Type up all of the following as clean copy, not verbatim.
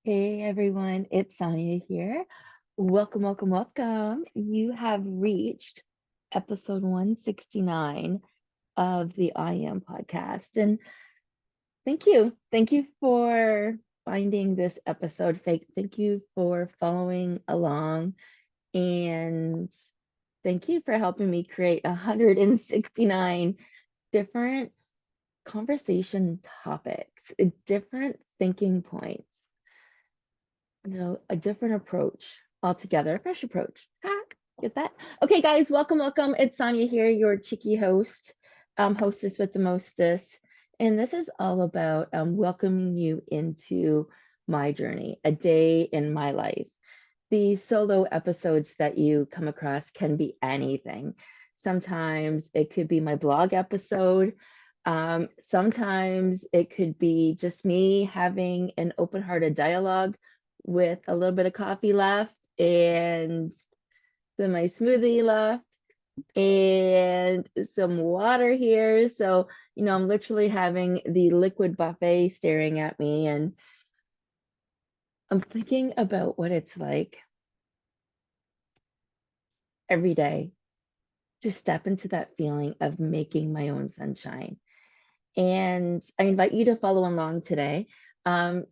Hey everyone, it's Sonia here. Welcome, welcome, welcome. You have reached episode 169 of the I Am podcast. And thank you. Thank you for finding this episode. Thank you for following along. And thank you for helping me create 169 different conversation topics, different thinking points, a different approach altogether, a fresh approach. Ha, get that? Okay, guys, welcome, welcome. It's Sonia here, your cheeky host, hostess with the mostest. And this is all about welcoming you into my journey, a day in my life. These solo episodes that you come across can be anything. Sometimes it could be my blog episode. Sometimes it could be just me having an open hearted dialogue with a little bit of coffee left and some my smoothie left and some water here. So, I'm literally having the liquid buffet staring at me, and I'm thinking about what it's like every day to step into that feeling of making my own sunshine. And I invite you to follow along today.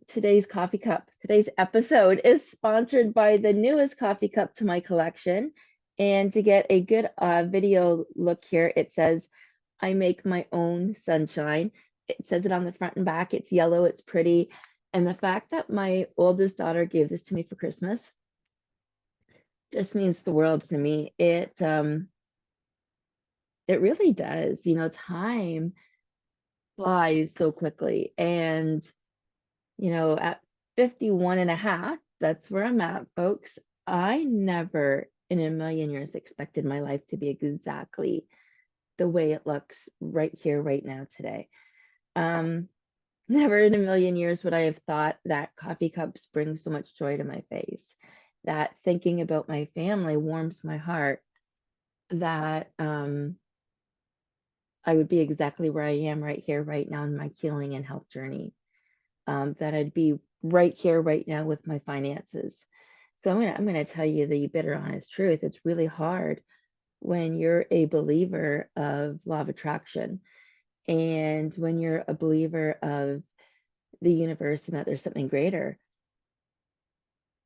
Today's coffee cup, today's episode is sponsored by the newest coffee cup to my collection. And to get a good video look here, it says, I make my own sunshine. It says it on the front and back. It's yellow, it's pretty. And the fact that my oldest daughter gave this to me for Christmas just means the world to me. It really does. Time flies so quickly. And at 51 and a half, that's where I'm at, folks. I never in a million years expected my life to be exactly the way it looks right here, right now, today. Um, Never in a million years would I have thought that coffee cups bring so much joy to my face, that thinking about my family warms my heart, that I would be exactly where I am right here, right now in my healing and health journey. That I'd be right here, right now with my finances. So I'm gonna tell you the bitter honest truth. It's really hard when you're a believer of law of attraction and when you're a believer of the universe and that there's something greater.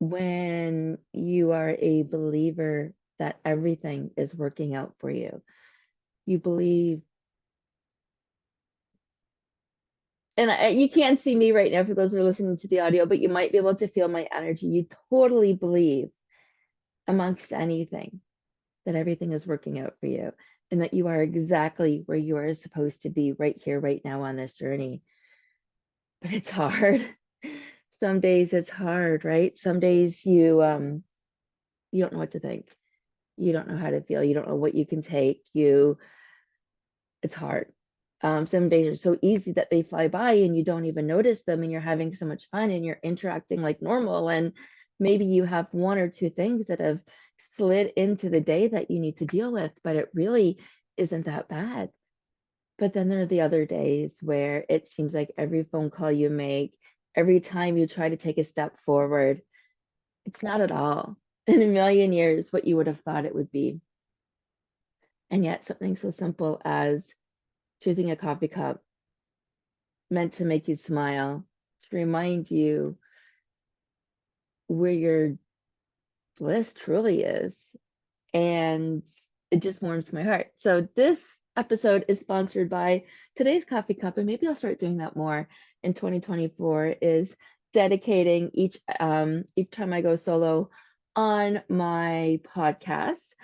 When you are a believer that everything is working out for you, you believe. And you can't see me right now for those who are listening to the audio, but you might be able to feel my energy. You totally believe amongst anything that everything is working out for you and that you are exactly where you are supposed to be right here, right now on this journey. But it's hard. Some days it's hard, right? Some days you don't know what to think. You don't know how to feel. You don't know what you can take. It's hard. Some days are so easy that they fly by and you don't even notice them, and you're having so much fun and you're interacting like normal. And maybe you have one or two things that have slid into the day that you need to deal with, but it really isn't that bad. But then there are the other days where it seems like every phone call you make, every time you try to take a step forward, it's not at all in a million years what you would have thought it would be. And yet, something so simple as choosing a coffee cup meant to make you smile, to remind you where your bliss truly is. And it just warms my heart. So, this episode is sponsored by today's coffee cup, and maybe I'll start doing that more in 2024, is dedicating each time I go solo on my podcast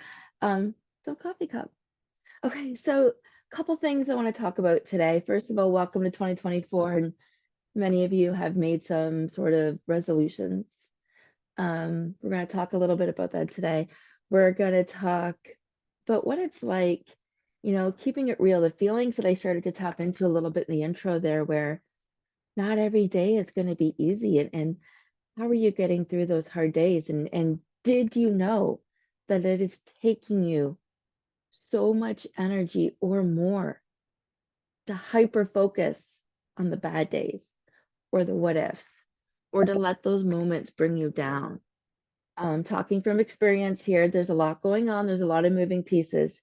to a coffee cup. Okay, so a couple things I want to talk about today. First of all, welcome to 2024, and many of you have made some sort of resolutions. We're going to talk a little bit about that today. We're going to talk about what it's like, keeping it real, the feelings that I started to tap into a little bit in the intro there, where not every day is going to be easy. And how are you getting through those hard days? And did you know that it is taking you so much energy or more to hyper focus on the bad days or the what ifs or to let those moments bring you down. Talking from experience here, there's a lot going on. There's a lot of moving pieces.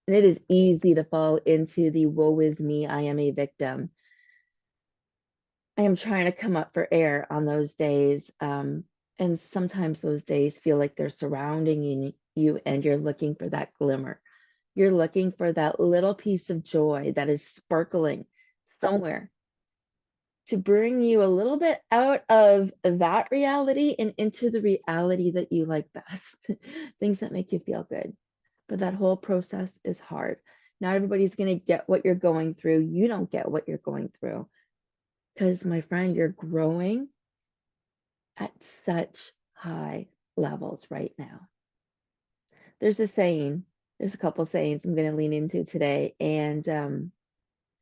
And it is easy to fall into the woe is me, I am a victim. I am trying to come up for air on those days. And sometimes those days feel like they're surrounding you and you're looking for that glimmer. You're looking for that little piece of joy that is sparkling somewhere to bring you a little bit out of that reality and into the reality that you like best, things that make you feel good. But that whole process is hard. Not everybody's going to get what you're going through. You don't get what you're going through because, my friend, you're growing at such high levels right now. There's a saying, there's a couple sayings I'm going to lean into today, and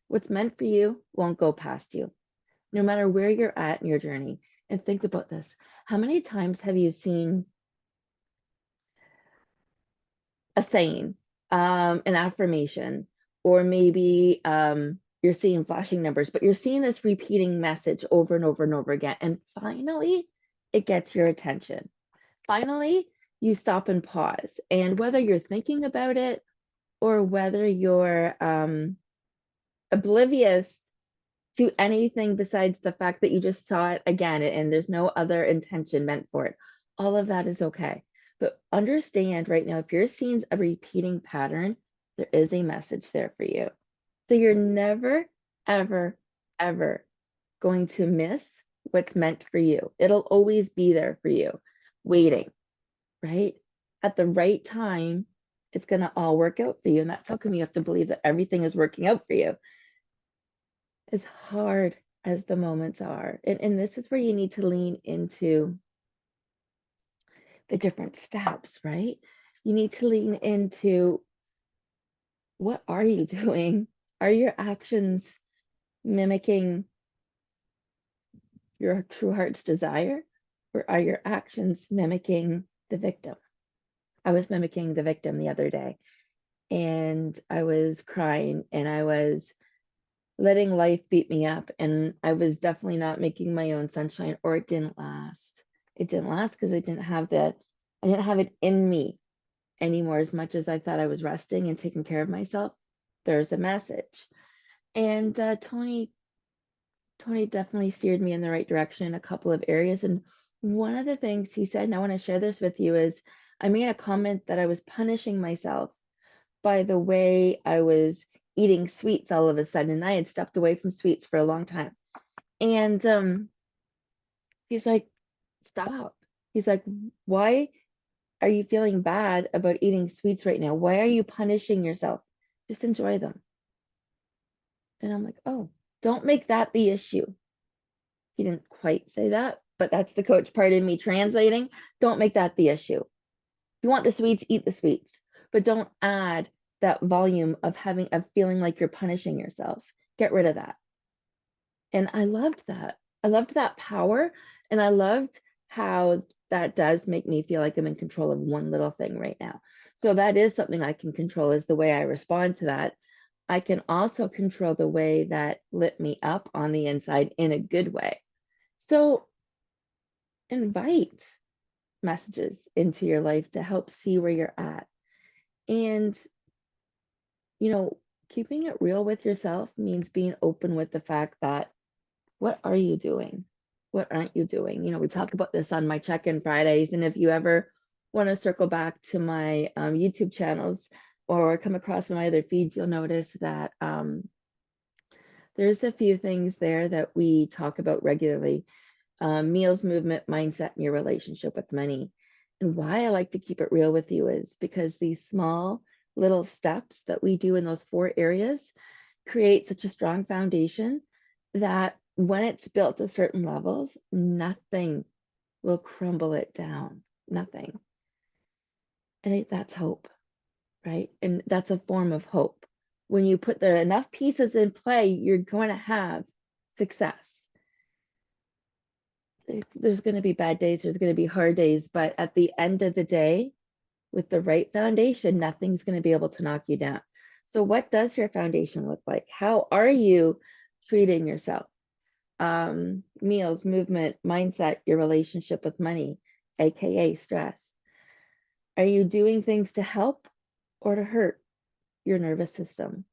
what's meant for you won't go past you, no matter where you're at in your journey. And think about this. How many times have you seen a saying, an affirmation, or maybe you're seeing flashing numbers, but you're seeing this repeating message over and over and over again. And finally, it gets your attention. Finally, you stop and pause. And whether you're thinking about it or whether you're oblivious to anything besides the fact that you just saw it again and there's no other intention meant for it, all of that is okay. But understand right now, if you're seeing a repeating pattern, there is a message there for you. So you're never, ever, ever going to miss what's meant for you. It'll always be there for you, waiting, right? At the right time, it's going to all work out for you. And that's how come you have to believe that everything is working out for you. As hard as the moments are. And this is where you need to lean into the different steps, right? You need to lean into, what are you doing? Are your actions mimicking your true heart's desire? Or are your actions mimicking the victim? I was mimicking the victim the other day, and I was crying and I was letting life beat me up, and I was definitely not making my own sunshine, or it didn't last. It didn't last because I didn't have it in me anymore. As much as I thought I was resting and taking care of myself, there's a message. And Tony definitely steered me in the right direction in a couple of areas. And one of the things he said, and I want to share this with you, is I made a comment that I was punishing myself by the way I was eating sweets all of a sudden. And I had stepped away from sweets for a long time. And he's like, stop. He's like, why are you feeling bad about eating sweets right now? Why are you punishing yourself? Just enjoy them. And I'm like, oh, don't make that the issue. He didn't quite say that, but that's the coach part in me translating. Don't make that the issue. If you want the sweets, eat the sweets, but don't add that volume of feeling like you're punishing yourself. Get rid of that. And I loved that. I loved that power. And I loved how that does make me feel like I'm in control of one little thing right now. So that is something I can control, is the way I respond to that. I can also control the way that lit me up on the inside in a good way. So invite messages into your life to help see where you're at. And, keeping it real with yourself means being open with the fact that, what are you doing? What aren't you doing? We talk about this on my check-in Fridays. And if you ever want to circle back to my YouTube channels or come across my other feeds, you'll notice that there's a few things there that we talk about regularly. Meals, movement, mindset, and your relationship with money. And why I like to keep it real with you is because these small little steps that we do in those 4 areas create such a strong foundation that when it's built to certain levels, nothing will crumble it down. Nothing. And that's hope, right? And that's a form of hope. When you put enough pieces in play, you're going to have success. There's going to be bad days, there's going to be hard days, but at the end of the day, with the right foundation, nothing's going to be able to knock you down. So what does your foundation look like? How are you treating yourself? meals, movement, mindset, your relationship with money, aka stress. Are you doing things to help or to hurt your nervous system?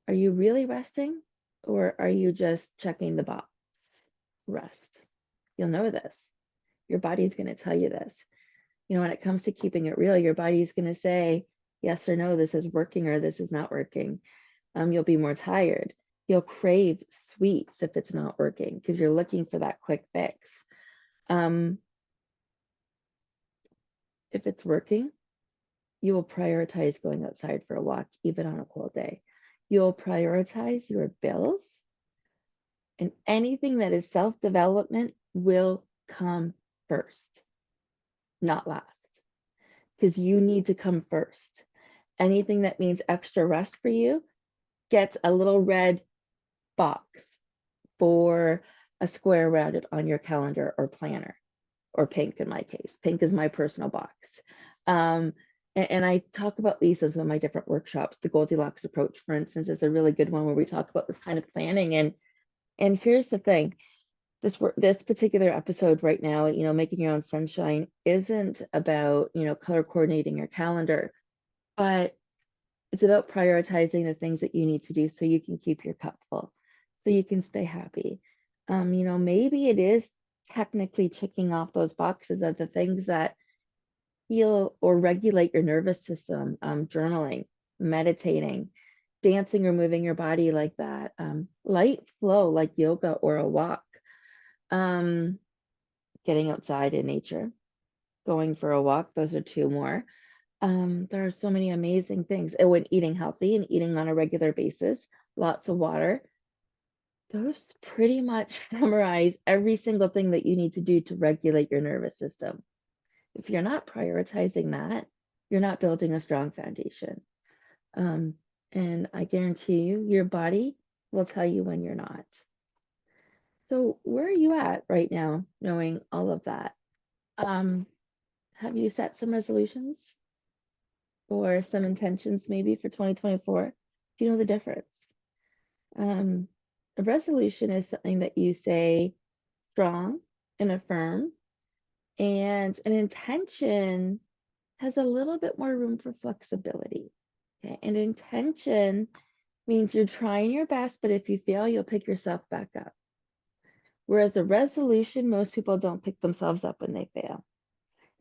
Are you really resting or are you just checking the box? Rest. You'll know this. Your body's going to tell you this. You know, when it comes to keeping it real, your body's going to say yes or no, this is working or this is not working. You'll be more tired. You'll crave sweets if it's not working because you're looking for that quick fix. Um, if it's working, you will prioritize going outside for a walk, even on a cold day. You'll prioritize your bills, and anything that is self development will come first, not last, because you need to come first. Anything that means extra rest for you gets a little red box for a square around it on your calendar or planner, or pink in my case. Pink is my personal box. And I talk about these as one of my different workshops. The Goldilocks approach, for instance, is a really good one where we talk about this kind of planning. And here's the thing. This particular episode right now, you know, making your own sunshine isn't about, you know, color coordinating your calendar, but it's about prioritizing the things that you need to do so you can keep your cup full, so you can stay happy. You know, maybe it is technically checking off those boxes of the things that heal or regulate your nervous system, journaling, meditating, dancing or moving your body like that, light flow like yoga or a walk, um, getting outside in nature, going for a walk. Those are two more. There are so many amazing things. And when eating healthy and eating on a regular basis, lots of water, those pretty much summarize every single thing that you need to do to regulate your nervous system. If you're not prioritizing that, you're not building a strong foundation. Um, and I guarantee you, your body will tell you when you're not. So, where are you at right now, knowing all of that? Um, have you set some resolutions or some intentions maybe for 2024? Do you know the difference? A resolution is something that you say strong and affirm, and an intention has a little bit more room for flexibility. Okay, and intention means you're trying your best, but if you fail, you'll pick yourself back up. Whereas a resolution, most people don't pick themselves up when they fail.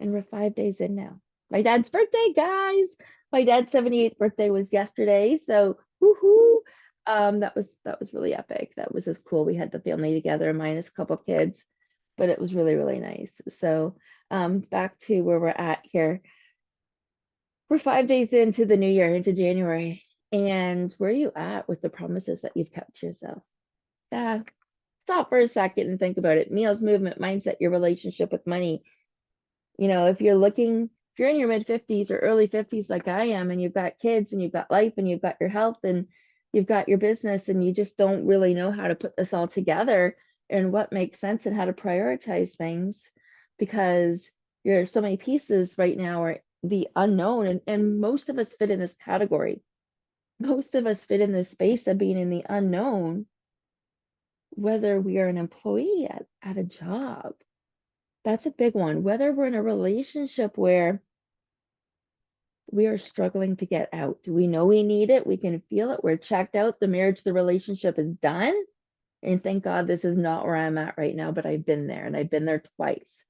And we're 5 days in now. My dad's birthday, guys. My dad's 78th birthday was yesterday. So woohoo. That was really epic. That was as cool. We had the family together, minus a couple kids, but it was really, really nice. So back to where we're at here. We're 5 days into the new year, into January. And where are you at with the promises that you've kept to yourself? Yeah. Stop for a second and think about it. Meals, movement, mindset, your relationship with money. You know, if you're in your mid 50s or early 50s like I am, and you've got kids and you've got life and you've got your health and you've got your business and you just don't really know how to put this all together and what makes sense and how to prioritize things because you're so many pieces right now are the unknown. And most of us fit in this category. Most of us fit in this space of being in the unknown, whether we are an employee at a job. That's a big one. Whether we're in a relationship where we are struggling to get out. We know we need it. We can feel it. We're checked out. The marriage, the relationship is done. And thank God this is not where I'm at right now, but I've been there and I've been there twice.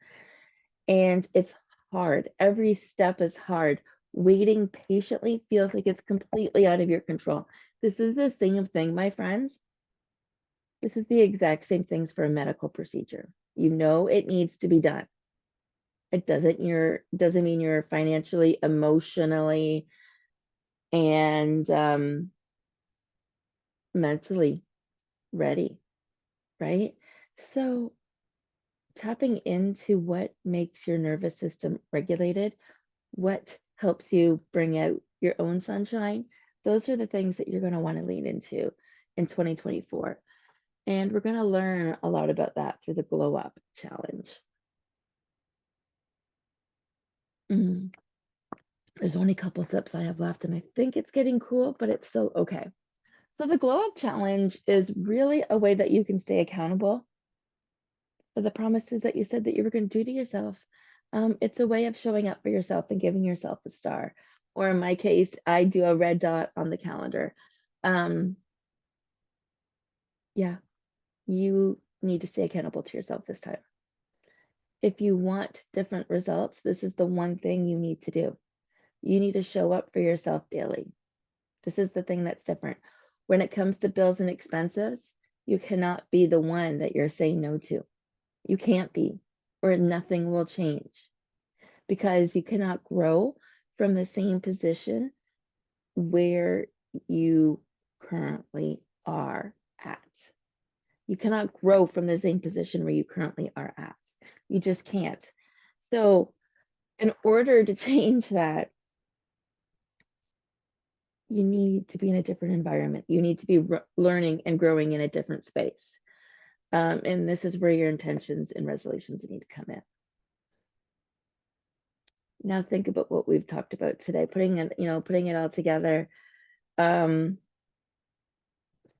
And it's hard. Every step is hard. Waiting patiently feels like it's completely out of your control. This is the same thing, my friends. This is the exact same things for a medical procedure. You know it needs to be done. It doesn't mean you're financially, emotionally, and mentally ready, right? So tapping into what makes your nervous system regulated, what helps you bring out your own sunshine, those are the things that you're going to want to lean into in 2024. And we're going to learn a lot about that through the Glow Up Challenge. Mm. There's only a couple sips I have left, and I think it's getting cool, but it's still okay. So the Glow Up Challenge is really a way that you can stay accountable for the promises that you said that you were going to do to yourself. It's a way of showing up for yourself and giving yourself a star. Or in my case, I do a red dot on the calendar. Um, yeah, you need to stay accountable to yourself this time. If you want different results, this is the one thing you need to do. You need to show up for yourself daily. This is the thing that's different. When it comes to bills and expenses, you cannot be the one that you're saying no to. You can't be, or nothing will change because you cannot grow from the same position where you currently are at. You cannot grow from the same position where you currently are at. You just can't. So, in order to change that, you need to be in a different environment. You need to be learning and growing in a different space. And this is where your intentions and resolutions need to come in. Now think about what we've talked about today, putting it all together. Of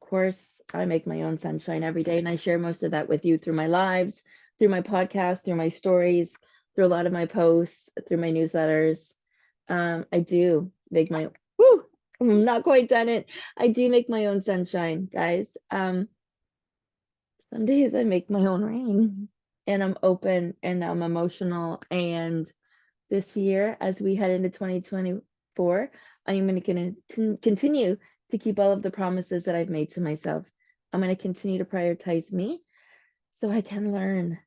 course, I make my own sunshine every day, and I share most of that with you through my lives, through my podcast, through my stories, through a lot of my posts, through my newsletters. I do make my I'm not quite done it. I do make my own sunshine, guys. Some days I make my own rain, and I'm open and I'm emotional. And this year, as we head into 2024, I am going to continue to keep all of the promises that I've made to myself. I'm going to continue to prioritize me so I can learn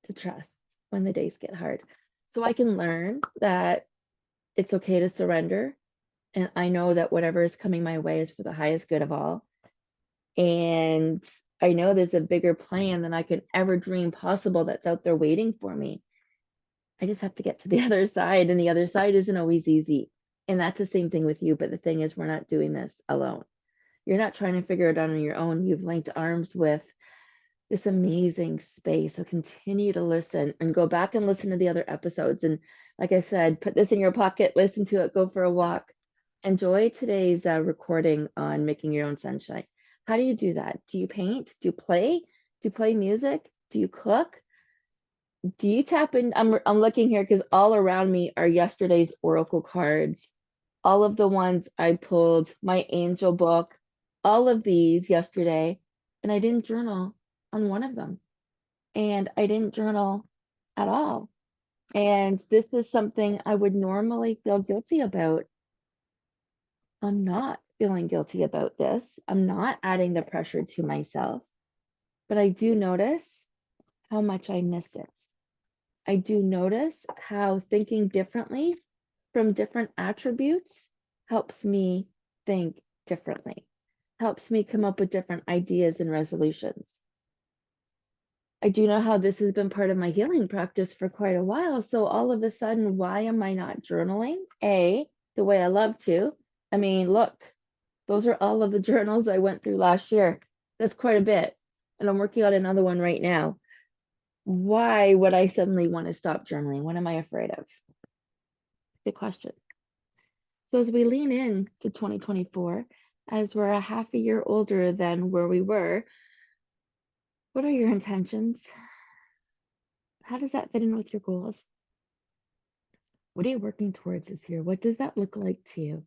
to trust when the days get hard. So I can learn that it's okay to surrender. And I know that whatever is coming my way is for the highest good of all. And I know there's a bigger plan than I could ever dream possible that's out there waiting for me. I just have to get to the other side, and the other side isn't always easy. And that's the same thing with you. But the thing is, we're not doing this alone. You're not trying to figure it out on your own. You've linked arms with this amazing space. So continue to listen and go back and listen to the other episodes. And like I said, put this in your pocket, listen to it, go for a walk. Enjoy today's recording on making your own sunshine. How do you do that? Do you paint? Do you play? Do you play music? Do you cook? Do you tap in? I'm looking here because all around me are yesterday's oracle cards. All of the ones I pulled, my angel book, all of these yesterday, and I didn't journal on one of them. And I didn't journal at all. And this is something I would normally feel guilty about. I'm not feeling guilty about this. I'm not adding the pressure to myself, but I do notice how much I miss it. I do notice how thinking differently from different attributes helps me think differently, helps me come up with different ideas and resolutions. I do know how this has been part of my healing practice for quite a while. So all of a sudden, why am I not journaling? The way I love to. I mean, look, those are all of the journals I went through last year. That's quite a bit. And I'm working on another one right now. Why would I suddenly want to stop journaling? What am I afraid of? Good question. So as we lean in to 2024, as we're a half a year older than where we were, what are your intentions? How does that fit in with your goals? What are you working towards this year? What does that look like to you?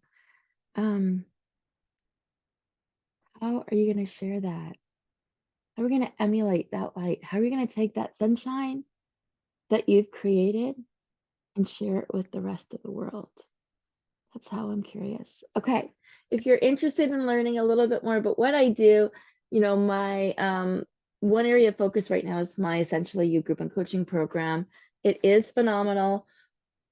How are you going to share that? How are we going to emulate that light? How are we going to take that sunshine that you've created and share it with the rest of the world? That's how I'm curious. Okay, if you're interested in learning a little bit more about what I do, my one area of focus right now is my Essentially You group and coaching program. It is phenomenal.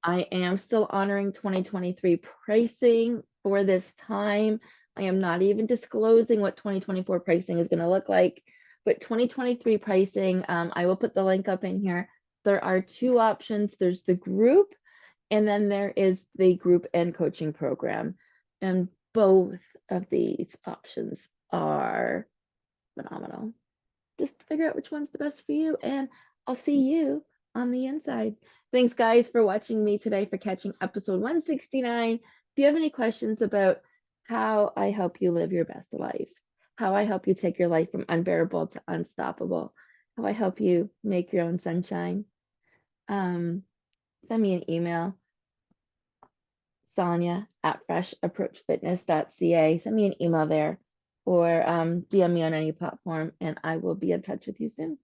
I am still honoring 2023 pricing for this time. I am not even disclosing what 2024 pricing is going to look like, but 2023 pricing, I will put the link up in here. There are two options. There's the group, and then there is the group and coaching program. And both of these options are phenomenal. Just figure out which one's the best for you, and I'll see you on the inside. Thanks, guys, for watching me today, for catching episode 169. If you have any questions about how I help you live your best life, how I help you take your life from unbearable to unstoppable, how I help you make your own sunshine, send me an email, Sonia@freshapproachfitness.ca. Send me an email there or DM me on any platform and I will be in touch with you soon.